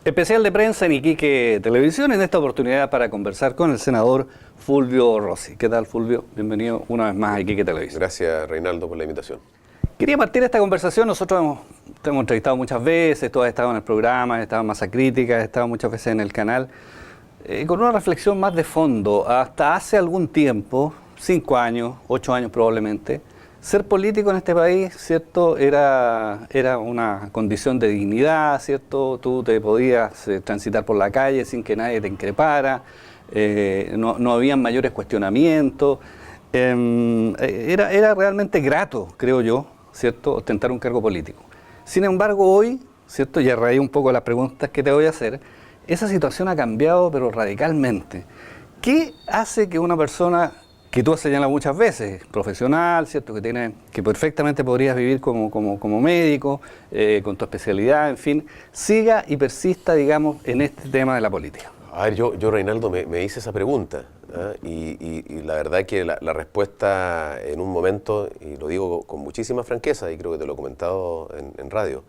Especial de prensa en Iquique Televisión, en esta oportunidad para conversar con el senador Fulvio Rossi. ¿Qué tal, Fulvio? Bienvenido una vez más a Iquique Televisión. Gracias, Reinaldo, por la invitación. Quería partir esta conversación. Nosotros te hemos entrevistado muchas veces, tú has estado en el programa, has estado en Masa Crítica, has estado muchas veces en el canal, con una reflexión más de fondo. Hasta hace algún tiempo, 5 años, 8 años probablemente, ser político en este país, ¿cierto?, era una condición de dignidad, ¿cierto? Tú te podías transitar por la calle sin que nadie te increpara, no habían mayores cuestionamientos. Era realmente grato, creo yo, ¿cierto?, ostentar un cargo político. Sin embargo, hoy, ¿cierto?, y a raíz un poco de las preguntas que te voy a hacer, esa situación ha cambiado, pero radicalmente. ¿Qué hace que una persona que tú has señalado muchas veces, profesional, ¿cierto?, que perfectamente podrías vivir como médico, con tu especialidad, en fin, siga y persista, digamos, en este tema de la política? A ver, yo Reinaldo, me hice esa pregunta, ¿eh? Y la verdad que la respuesta en un momento, y lo digo con muchísima franqueza, y creo que te lo he comentado en radio,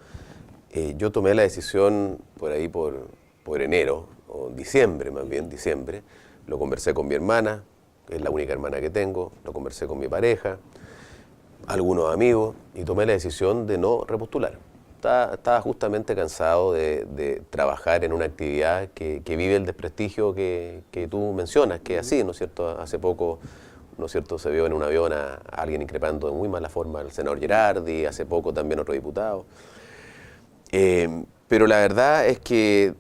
yo tomé la decisión por ahí por enero, o diciembre, más bien diciembre, lo conversé con mi hermana, que es la única hermana que tengo, lo conversé con mi pareja, algunos amigos, y tomé la decisión de no repostular. Estaba justamente cansado de trabajar en una actividad que vive el desprestigio que tú mencionas, que es así, ¿no es cierto? Hace poco, ¿no es cierto?, se vio en un avión a alguien increpando de muy mala forma al senador Girardi, hace poco también otro diputado. Pero la verdad es que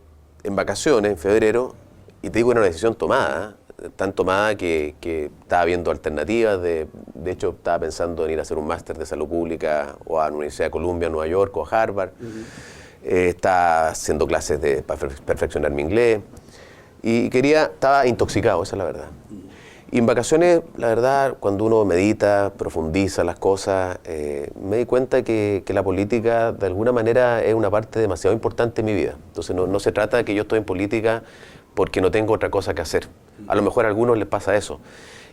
en vacaciones, en febrero, y te digo, era una decisión tomada, tan tomada que estaba viendo alternativas, de hecho estaba pensando en ir a hacer un máster de salud pública o a la Universidad de Columbia, Nueva York o a Harvard. Estaba haciendo clases para perfeccionar mi inglés y estaba intoxicado, esa es la verdad. Y en vacaciones, la verdad, cuando uno medita, profundiza las cosas, me di cuenta que la política de alguna manera es una parte demasiado importante en mi vida. Entonces no se trata de que yo estoy en política porque no tengo otra cosa que hacer. A lo mejor a algunos les pasa eso.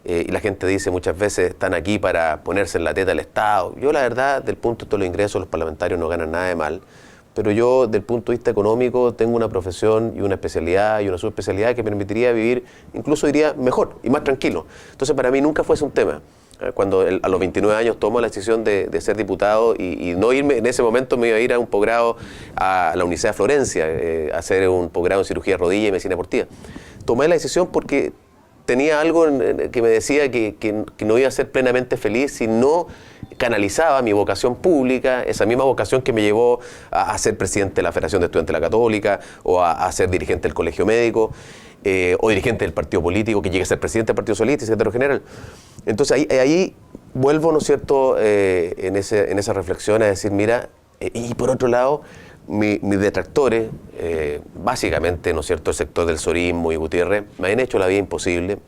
Y la gente dice muchas veces, están aquí para ponerse en la teta del Estado. Yo la verdad, del punto de los ingresos, los parlamentarios no ganan nada de mal. Pero yo, del punto de vista económico, tengo una profesión y una especialidad y una subespecialidad que me permitiría vivir, incluso diría, mejor y más tranquilo. Entonces para mí nunca fue ese un tema. Cuando a los 29 años tomo la decisión de ser diputado y no irme, en ese momento me iba a ir a un posgrado a la Universidad de Florencia, a hacer un posgrado en cirugía de rodilla y medicina deportiva. Tomé la decisión porque tenía algo que me decía que no iba a ser plenamente feliz si no canalizaba mi vocación pública, esa misma vocación que me llevó a ser presidente de la Federación de Estudiantes de la Católica o a ser dirigente del Colegio Médico. O dirigente del partido político, que llegue a ser presidente del Partido Socialista y secretario general. Entonces ahí vuelvo, ¿no es cierto?, en esa reflexión a decir, mira, y por otro lado, mis detractores, básicamente, ¿no es cierto?, el sector del sorismo y Gutiérrez, me han hecho la vida imposible,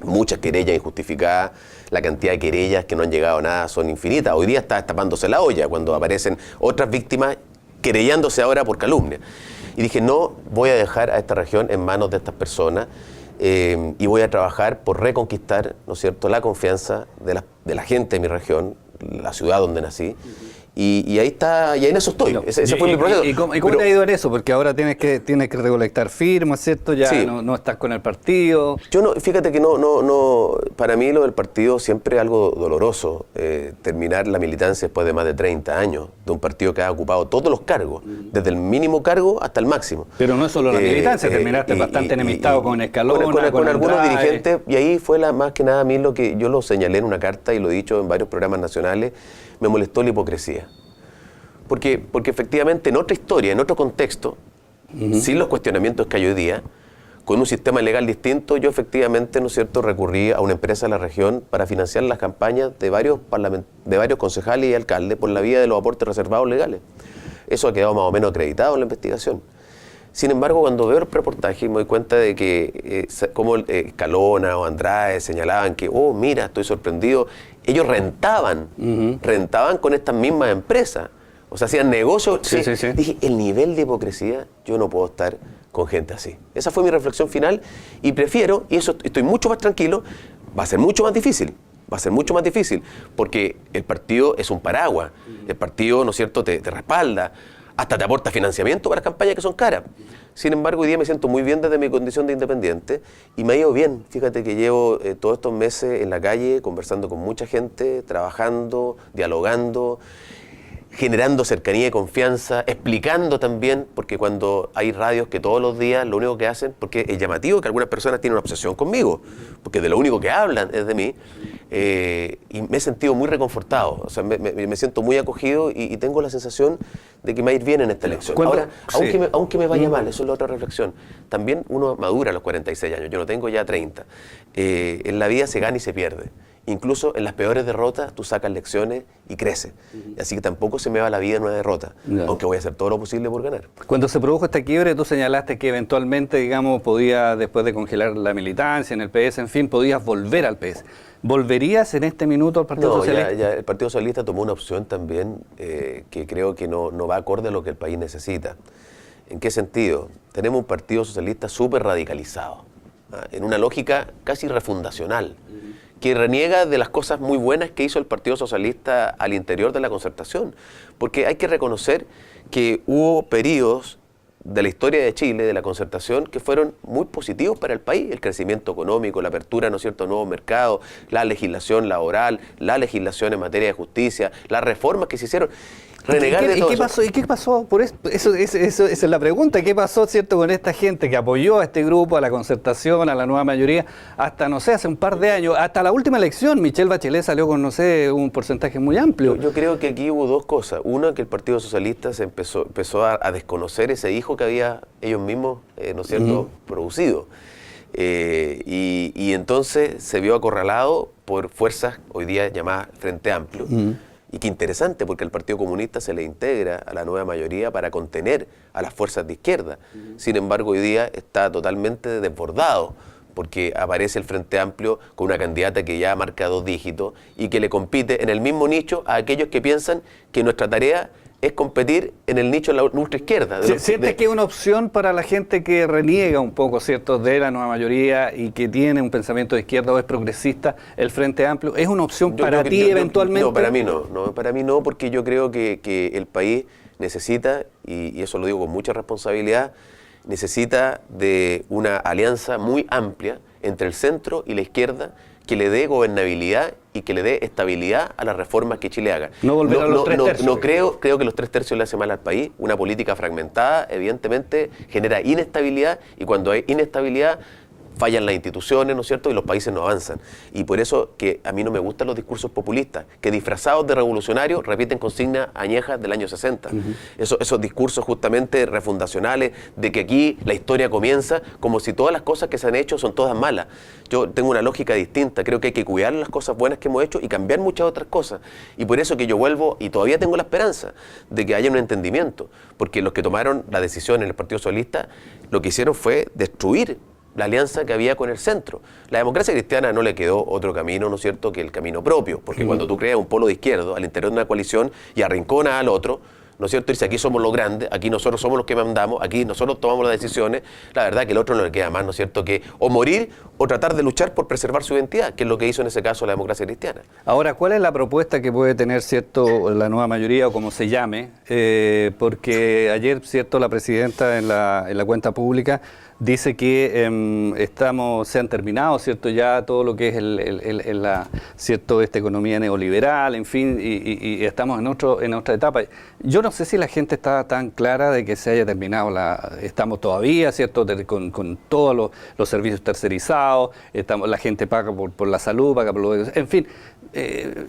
muchas querellas injustificadas, la cantidad de querellas que no han llegado a nada son infinitas. Hoy día está destapándose la olla cuando aparecen otras víctimas querellándose ahora por calumnia. Y dije, no voy a dejar a esta región en manos de estas personas y voy a trabajar por reconquistar, ¿no es cierto?, la confianza de la gente de mi región, la ciudad donde nací. Y ahí está, y en eso estoy. Ese fue mi proceso. ¿Y cómo te ha ido en eso? Porque ahora tienes que recolectar firmas, ¿cierto? Ya sí. no estás con el partido. Yo no, fíjate que no, para mí lo del partido siempre es algo doloroso, terminar la militancia después de más de 30 años, de un partido que ha ocupado todos los cargos, desde el mínimo cargo hasta el máximo. Pero no es solo la militancia, terminaste bastante enemistado con Escalona, con algunos dirigentes, y ahí fue más que nada a mí lo que yo lo señalé en una carta y lo he dicho en varios programas nacionales. Me molestó la hipocresía. Porque efectivamente en otra historia, en otro contexto, sin los cuestionamientos que hay hoy día, con un sistema legal distinto, yo efectivamente, ¿no es cierto?, recurrí a una empresa de la región para financiar las campañas de varios concejales y alcaldes por la vía de los aportes reservados legales. Eso ha quedado más o menos acreditado en la investigación. Sin embargo, cuando veo el reportaje me doy cuenta de que como Escalona o Andrade señalaban que, oh, mira, estoy sorprendido, ellos rentaban con estas mismas empresas. O sea, hacían negocios. Sí. Dije, el nivel de hipocresía, yo no puedo estar con gente así. Esa fue mi reflexión final y prefiero, y eso estoy mucho más tranquilo, va a ser mucho más difícil, porque el partido es un paraguas, el partido, ¿no es cierto?, te respalda. hasta te aporta financiamiento para campañas que son caras. Sin embargo, hoy día me siento muy bien desde mi condición de independiente y me ha ido bien. Fíjate que llevo todos estos meses en la calle conversando con mucha gente, trabajando, dialogando, generando cercanía y confianza, explicando también, porque cuando hay radios que todos los días lo único que hacen, porque es llamativo que algunas personas tienen una obsesión conmigo, porque de lo único que hablan es de mí, y me he sentido muy reconfortado, o sea, me siento muy acogido y tengo la sensación de que me va a ir bien en esta elección. Ahora, sí, aunque me vaya mal, eso es la otra reflexión, también uno madura a los 46 años, yo no tengo ya 30, en la vida se gana y se pierde. Incluso en las peores derrotas tú sacas lecciones y creces. Así que tampoco se me va la vida en una derrota, aunque voy a hacer todo lo posible por ganar. Cuando se produjo este quiebre, tú señalaste que eventualmente, digamos, podía, después de congelar la militancia en el PS, en fin, podías volver al PS. ¿Volverías en este minuto al Partido Socialista? Ya el Partido Socialista tomó una opción también que creo que no va acorde a lo que el país necesita. ¿En qué sentido? Tenemos un Partido Socialista súper radicalizado, en una lógica casi refundacional, que reniega de las cosas muy buenas que hizo el Partido Socialista al interior de la Concertación. Porque hay que reconocer que hubo periodos de la historia de Chile, de la Concertación, que fueron muy positivos para el país. El crecimiento económico, la apertura, ¿no es cierto?, a nuevos mercados, la legislación laboral, la legislación en materia de justicia, las reformas que se hicieron. Renegar de todo eso. ¿Y qué pasó? Por eso, esa es la pregunta. ¿Qué pasó, cierto, con esta gente que apoyó a este grupo, a la Concertación, a la nueva mayoría, hasta, no sé, hace un par de años, hasta la última elección? Michelle Bachelet salió con, no sé, un porcentaje muy amplio. Yo creo que aquí hubo dos cosas. Una, que el Partido Socialista se empezó a desconocer ese hijo que había ellos mismos, ¿no es cierto?, producido. Y entonces se vio acorralado por fuerzas hoy día llamadas Frente Amplio. Y qué interesante, porque el Partido Comunista se le integra a la nueva mayoría para contener a las fuerzas de izquierda. Sin embargo, hoy día está totalmente desbordado, porque aparece el Frente Amplio con una candidata que ya marca 2 dígitos y que le compite en el mismo nicho a aquellos que piensan que nuestra tarea es competir en el nicho de la ultraizquierda. ¿Sientes que es una opción para la gente que reniega un poco, cierto, de la nueva mayoría y que tiene un pensamiento de izquierda o es progresista, el Frente Amplio? ¿Es una opción para ti eventualmente? No, para mí no, porque yo creo que el país necesita, y eso lo digo con mucha responsabilidad, necesita de una alianza muy amplia entre el centro y la izquierda que le dé gobernabilidad y que le dé estabilidad a las reformas que Chile haga. No volver a los 3 tercios. Creo que los 3 tercios le hace mal al país. Una política fragmentada, evidentemente, genera inestabilidad, y cuando hay inestabilidad, fallan las instituciones, ¿no es cierto?, y los países no avanzan. Y por eso que a mí no me gustan los discursos populistas, que disfrazados de revolucionarios repiten consignas añejas del año 60. Esos discursos justamente refundacionales, de que aquí la historia comienza, como si todas las cosas que se han hecho son todas malas. Yo tengo una lógica distinta, creo que hay que cuidar las cosas buenas que hemos hecho y cambiar muchas otras cosas. Y por eso que yo vuelvo, y todavía tengo la esperanza de que haya un entendimiento, porque los que tomaron la decisión en el Partido Socialista, lo que hicieron fue destruir la alianza que había con el centro. La democracia cristiana no le quedó otro camino, ¿no es cierto?, que el camino propio, porque cuando tú creas un polo de izquierdo al interior de una coalición y arrinconas al otro, ¿no es cierto?, y dice, aquí somos los grandes, aquí nosotros somos los que mandamos, aquí nosotros tomamos las decisiones, la verdad que el otro no le queda más, ¿no es cierto?, que o morir o tratar de luchar por preservar su identidad, que es lo que hizo en ese caso la democracia cristiana. Ahora, ¿cuál es la propuesta que puede tener, cierto, la nueva mayoría, o como se llame? Porque ayer, cierto, la presidenta en la cuenta pública dice que se han terminado, cierto, ya todo lo que es cierto, esta economía neoliberal, en fin, y estamos en otra etapa. Yo no sé si la gente está tan clara de que se haya terminado, estamos todavía, cierto, con todos los servicios tercerizados, la gente paga por la salud, paga por lo... En fin,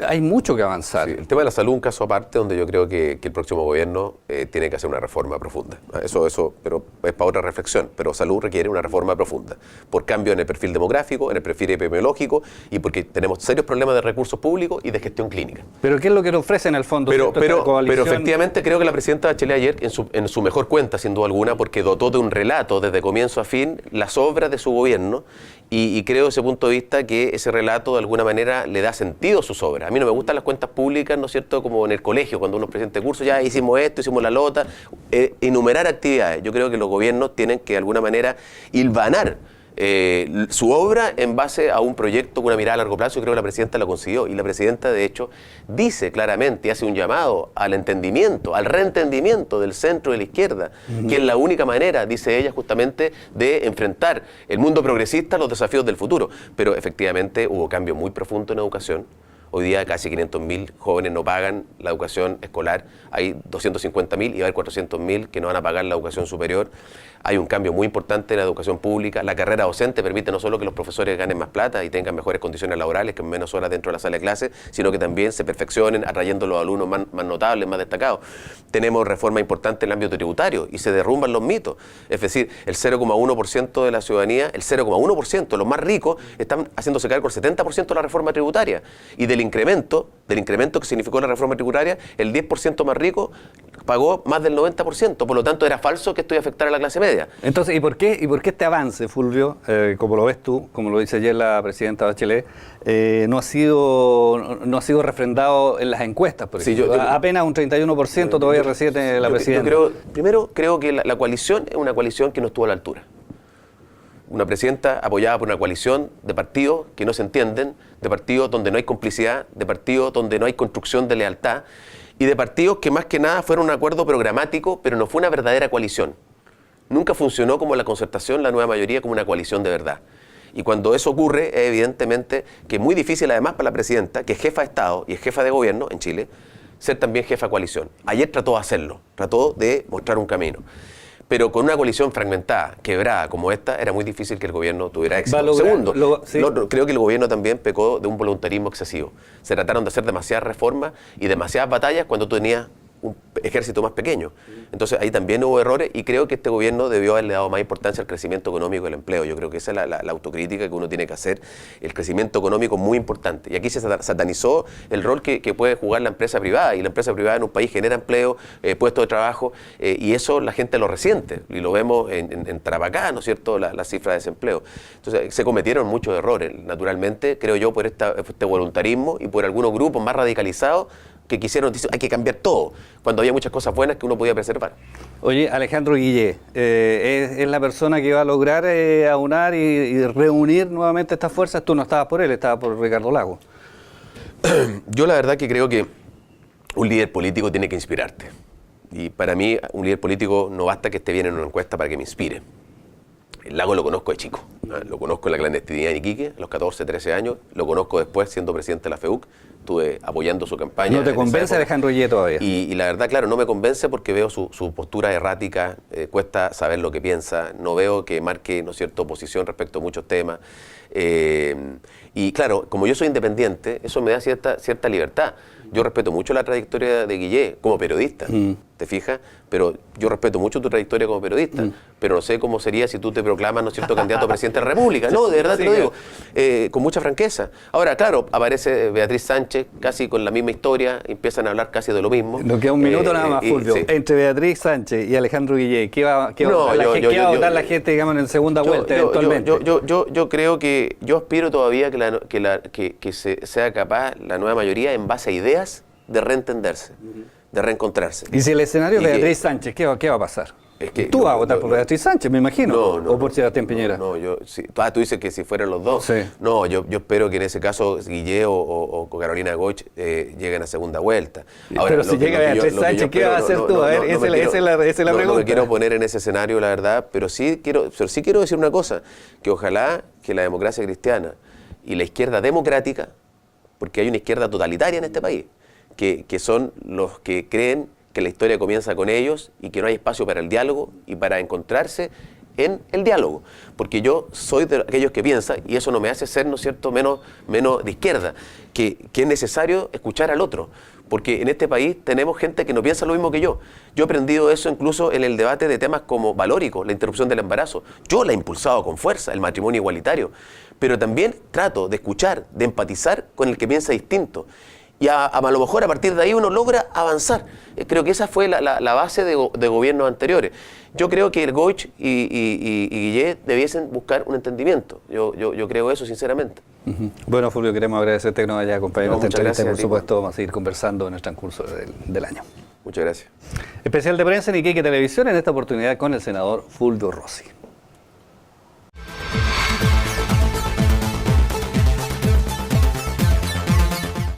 hay mucho que avanzar. Sí, el tema de la salud es un caso aparte donde yo creo que el próximo gobierno tiene que hacer una reforma profunda. Eso, pero es para otra reflexión, pero salud requiere una reforma profunda, por cambio en el perfil demográfico, en el perfil epidemiológico, y porque tenemos serios problemas de recursos públicos y de gestión clínica. ¿Pero qué es lo que le ofrece en el fondo? Pero efectivamente creo que la presidenta Bachelet ayer, en su mejor cuenta, sin duda alguna, porque dotó de un relato desde comienzo a fin las obras de su gobierno, y creo desde ese punto de vista que ese relato de alguna manera le da sentido a sus obras. A mí no me gustan las cuentas públicas, ¿no es cierto?, como en el colegio, cuando uno es presidente de curso, ya hicimos esto, hicimos la lota, enumerar actividades. Yo creo que los gobiernos tienen que de alguna manera hilvanar su obra en base a un proyecto con una mirada a largo plazo. Creo que la presidenta lo consiguió, y la presidenta de hecho dice claramente y hace un llamado al entendimiento, al reentendimiento del centro y de la izquierda, que es la única manera, dice ella, justamente de enfrentar el mundo progresista a los desafíos del futuro. Pero efectivamente hubo cambios muy profundos en educación. Hoy día casi 500.000 jóvenes no pagan la educación escolar, hay 250.000 y va a haber 400.000 que no van a pagar la educación superior. Hay un cambio muy importante en la educación pública. La carrera docente permite no solo que los profesores ganen más plata y tengan mejores condiciones laborales, que menos horas dentro de la sala de clase, sino que también se perfeccionen, atrayendo a los alumnos más notables, más destacados. Tenemos reforma importante en el ámbito tributario y se derrumban los mitos. Es decir, el 0,1% de la ciudadanía, el 0,1%, los más ricos, están haciéndose cargo del 70% de la reforma tributaria. Y del incremento que significó la reforma tributaria, el 10% más rico pagó más del 90%. Por lo tanto, era falso que esto iba a afectar a la clase media. Entonces, ¿y por qué este avance, Fulvio, como lo ves tú, como lo dice ayer la presidenta Bachelet, no ha sido refrendado en las encuestas, por ejemplo? Apenas un 31% todavía recibe la presidenta. Primero, creo que la coalición es una coalición que no estuvo a la altura. Una presidenta apoyada por una coalición de partidos que no se entienden, de partidos donde no hay complicidad, de partidos donde no hay construcción de lealtad, y de partidos que más que nada fueron un acuerdo programático, pero no fue una verdadera coalición. Nunca funcionó como la concertación, la nueva mayoría, como una coalición de verdad. Y cuando eso ocurre, es evidentemente que es muy difícil además para la presidenta, que es jefa de Estado y es jefa de gobierno en Chile, ser también jefa de coalición. Ayer trató de hacerlo, trató de mostrar un camino. Pero con una coalición fragmentada, quebrada como esta, era muy difícil que el gobierno tuviera éxito. Segundo, ¿sí? Creo que el gobierno también pecó de un voluntarismo excesivo. Se trataron de hacer demasiadas reformas y demasiadas batallas cuando tú tenías un ejército más pequeño. Entonces ahí también hubo errores, y creo que este gobierno debió haberle dado más importancia al crecimiento económico y al empleo. Yo creo que esa es la autocrítica que uno tiene que hacer. El crecimiento económico es muy importante, y aquí se satanizó el rol que puede jugar la empresa privada, y la empresa privada en un país genera empleo, puestos de trabajo, y eso la gente lo resiente, y lo vemos en Tarapacá, ¿no es cierto?, la cifra de desempleo. Entonces se cometieron muchos errores, naturalmente, creo yo, por este voluntarismo y por algunos grupos más radicalizados que quisieron decir hay que cambiar todo, cuando había muchas cosas buenas que uno podía preservar. Oye, Alejandro Guillé, ¿es la persona que va a lograr aunar y reunir nuevamente estas fuerzas? Tú no estabas por él, estabas por Ricardo Lagos. Yo la verdad que creo que un líder político tiene que inspirarte. Y para mí, un líder político no basta que esté bien en una encuesta para que me inspire. El Lago lo conozco de chico, lo conozco en la clandestinidad en Iquique, a los 14, 13 años, lo conozco después siendo presidente de la FEUC, estuve apoyando su campaña. ¿No te convence Alejandro Guillé todavía? Y la verdad, claro, no me convence porque veo su postura errática, cuesta saber lo que piensa, no veo que marque, ¿no es cierto?, posición respecto a muchos temas. Y claro, como yo soy independiente, eso me da cierta libertad. Yo respeto mucho la trayectoria de Guillé como periodista, ¿te fijas? Pero yo respeto mucho tu trayectoria como periodista, pero no sé cómo sería si tú te proclamas, ¿no es cierto?, candidato a presidente de la República. No, de verdad te lo digo, con mucha franqueza. Ahora, claro, aparece Beatriz Sánchez, casi con la misma historia, empiezan a hablar casi de lo mismo. Nos queda un minuto nada más, Fulvio. Sí. Entre Beatriz Sánchez y Alejandro Guillé, ¿qué va a votar la gente, digamos, en segunda vuelta eventualmente? Yo creo que, yo aspiro todavía que sea capaz la nueva mayoría, en base a ideas, de reentenderse, de reencontrarse. ¿Y si el escenario es Beatriz Sánchez, qué va a pasar? Es que, ¿Tú vas a votar por Beatriz Sánchez, me imagino? ¿O por Sebastián Piñera? No, tú dices que si fueran los dos. Sí. No, yo espero que en ese caso Guillé o Carolina Goich lleguen a segunda vuelta. Ahora, pero si llega Beatriz Sánchez, ¿qué vas a hacer tú? A ver, esa es la pregunta. No me quiero poner en ese escenario, la verdad, pero sí quiero decir una cosa, que ojalá que la democracia cristiana y la izquierda democrática, porque hay una izquierda totalitaria en este país, que son los que creen que la historia comienza con ellos y que no hay espacio para el diálogo y para encontrarse en el diálogo. Porque yo soy de aquellos que piensan, y eso no me hace ser, ¿no es cierto?, menos de izquierda, que es necesario escuchar al otro. Porque en este país tenemos gente que no piensa lo mismo que yo. Yo he aprendido eso incluso en el debate de temas como valórico, la interrupción del embarazo. Yo la he impulsado con fuerza, el matrimonio igualitario. Pero también trato de escuchar, de empatizar con el que piensa distinto. Y a lo mejor a partir de ahí uno logra avanzar. Creo que esa fue la base de gobiernos anteriores. Yo creo que el Goich y Guillé debiesen buscar un entendimiento. Yo creo eso sinceramente. Bueno, Fulvio, queremos agradecerte que nos haya acompañado en esta entrevista. Por supuesto, vamos a seguir conversando en el transcurso del año. Muchas gracias. Especial de prensa en Iquique Televisión, en esta oportunidad con el senador Fulvio Rossi.